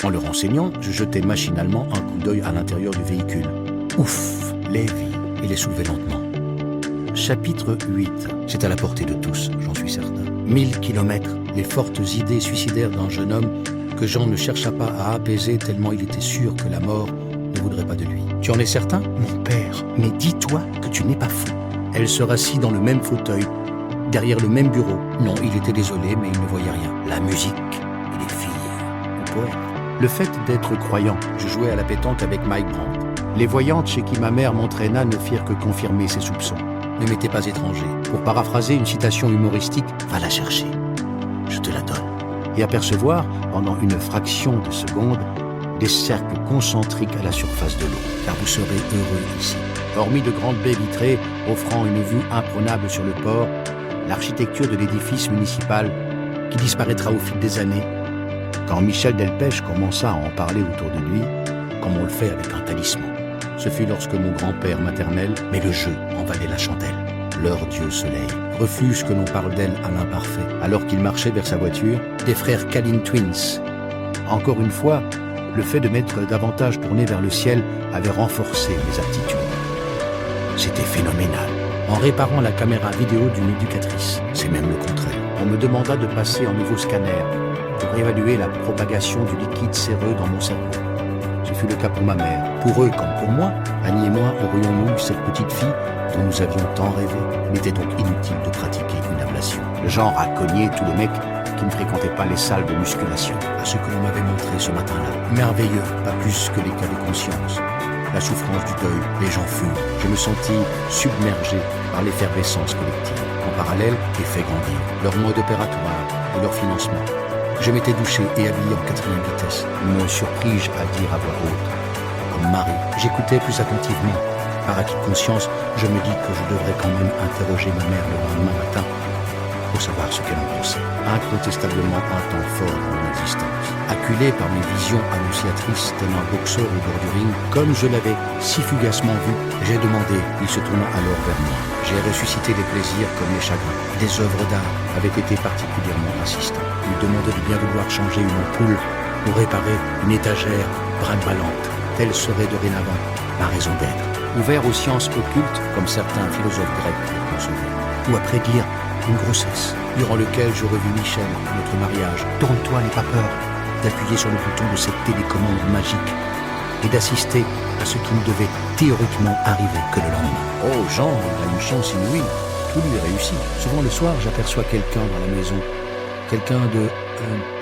En le renseignant, je jetai machinalement un coup d'œil à l'intérieur du véhicule. Ouf, Lévi, il est soulevé lentement. Chapitre 8. C'est à la portée de tous, j'en suis certain. 1000 kilomètres, les fortes idées suicidaires d'un jeune homme que Jean ne chercha pas à apaiser tellement il était sûr que la mort ne voudrait pas de lui. Tu en es certain? Mon père, mais dis-toi que tu n'es pas fou. Elle se rassit dans le même fauteuil, derrière le même bureau. Non, il était désolé, mais il ne voyait rien. La musique et les filles, le poète. Le fait d'être croyant, je jouais à la pétanque avec Mike Brandt. Les voyantes chez qui ma mère m'entraîna ne firent que confirmer ses soupçons. Ne m'était pas étranger. Pour paraphraser une citation humoristique, va la chercher. Je te la donne. Et apercevoir, pendant une fraction de seconde, des cercles concentriques à la surface de l'eau. Car vous serez heureux ici. Hormis de grandes baies vitrées offrant une vue imprenable sur le port, l'architecture de l'édifice municipal qui disparaîtra au fil des années. Quand Michel Delpech commença à en parler autour de lui, comme on le fait avec un talisman. Ce fut lorsque mon grand-père maternel, mais le jeu en valait la chandelle. Leur Dieu Soleil, refuge que l'on parle d'elle à l'imparfait, alors qu'il marchait vers sa voiture, des frères Kalin Twins. Encore une fois, le fait de m'être davantage tourné vers le ciel avait renforcé mes aptitudes. C'était phénoménal. En réparant la caméra vidéo d'une éducatrice, c'est même le contraire. On me demanda de passer en nouveau scanner pour évaluer la propagation du liquide séreux dans mon cerveau. Ce fut le cas pour ma mère. Pour eux comme pour moi, Annie et moi aurions-nous eu cette petite fille dont nous avions tant rêvé. Il était donc inutile de pratiquer une ablation. Le genre à cogner tous les mecs qui ne fréquentaient pas les salles de musculation. À ce que l'on m'avait montré ce matin-là. Merveilleux, pas plus que les cas de conscience. La souffrance du deuil, les gens furent. Je me sentis submergé par l'effervescence collective. En parallèle, effet grandir. Leur mode opératoire et leur financement. Je m'étais douché et habillé en 4e vitesse. Me surpris-je à dire à voix haute. Comme Marie, j'écoutais plus attentivement. Par acquis de conscience, je me dis que je devrais quand même interroger ma mère le lendemain matin pour savoir ce qu'elle en pensait. Incontestablement un temps fort dans mon existence. Acculé par mes visions annonciatrices tel un boxeur au bord du ring, comme je l'avais si fugacement vu, j'ai demandé, il se tourna alors vers moi. J'ai ressuscité les plaisirs comme les chagrins. Des œuvres d'art avaient été particulièrement insistants. Il demandait de bien vouloir changer une ampoule pour réparer une étagère brinque-ballante. Telle serait dorénavant ma raison d'être. Ouvert aux sciences occultes, comme certains philosophes grecs le concevaient. Ou après dire une grossesse, durant lequel je revis Michel, notre mariage. Tourne-toi, n'aie pas peur, d'appuyer sur le bouton de cette télécommande magique et d'assister à ce qui ne devait théoriquement arriver que le lendemain. Oh, Jean, il a une chance inouïe, tout lui réussit. Souvent le soir, j'aperçois quelqu'un dans la maison, quelqu'un de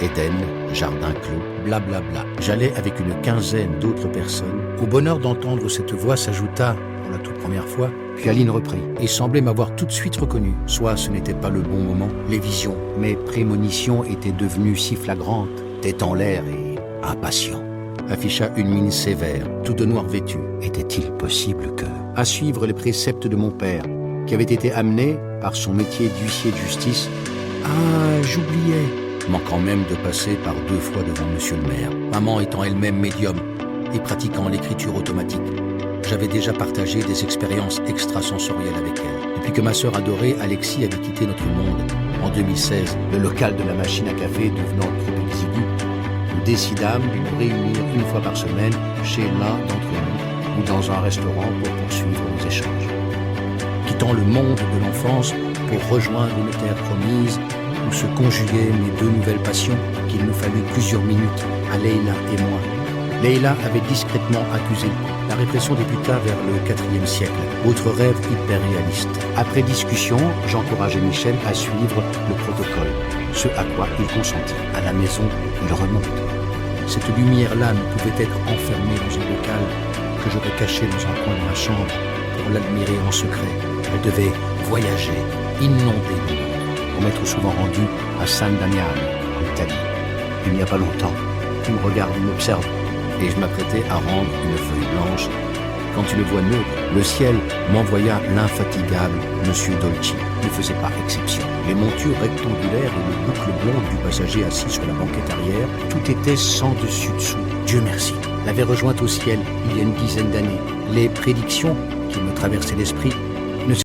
Éden, jardin clos, blablabla. J'allais avec une quinzaine d'autres personnes. Au bonheur d'entendre cette voix s'ajouta, pour la toute première fois, puis Aline reprit, et semblait m'avoir tout de suite reconnu. Soit ce n'était pas le bon moment, les visions, mes prémonitions étaient devenues si flagrantes, tête en l'air et impatient. Afficha une mine sévère, tout de noir vêtu. Était-il possible que... À suivre les préceptes de mon père, qui avait été amené, par son métier d'huissier de justice, ah, j'oubliais, manquant même de passer par 2 fois devant monsieur le maire. Maman étant elle-même médium et pratiquant l'écriture automatique, j'avais déjà partagé des expériences extrasensorielles avec elle. Depuis que ma sœur adorée, Alexis, avait quitté notre monde, en 2016, le local de la machine à café devenant trop exigu, nous décidâmes de nous réunir une fois par semaine chez l'un d'entre nous ou dans un restaurant pour poursuivre nos échanges. Quittant le monde de l'enfance pour rejoindre une terre promise où se conjuguaient mes 2 nouvelles passions qu'il nous fallut plusieurs minutes à Leïla et moi. Leïla avait discrètement accusé. La répression débuta vers le 4e siècle. Autre rêve hyper réaliste. Après discussion, j'encourageais Michel à suivre le protocole, ce à quoi il consentit. À la maison, il remonte. Cette lumière-là ne pouvait être enfermée dans un local que j'aurais caché dans un coin de ma chambre pour l'admirer en secret. Elle devait voyager, inonder le monde. Pour m'être souvent rendu à San Damiano, en Italie. Il n'y a pas longtemps, tu me regardes, m'observe, et je m'apprêtais à rendre une feuille blanche quand une voix neutre, le ciel, m'envoya l'infatigable Monsieur Dolci. Ne faisait pas exception. Les montures rectangulaires et les boucles blondes du passager assis sur la banquette arrière, tout était sans dessus-dessous. Dieu merci, l'avait rejointe au ciel il y a une dizaine d'années. Les prédictions qui me traversaient l'esprit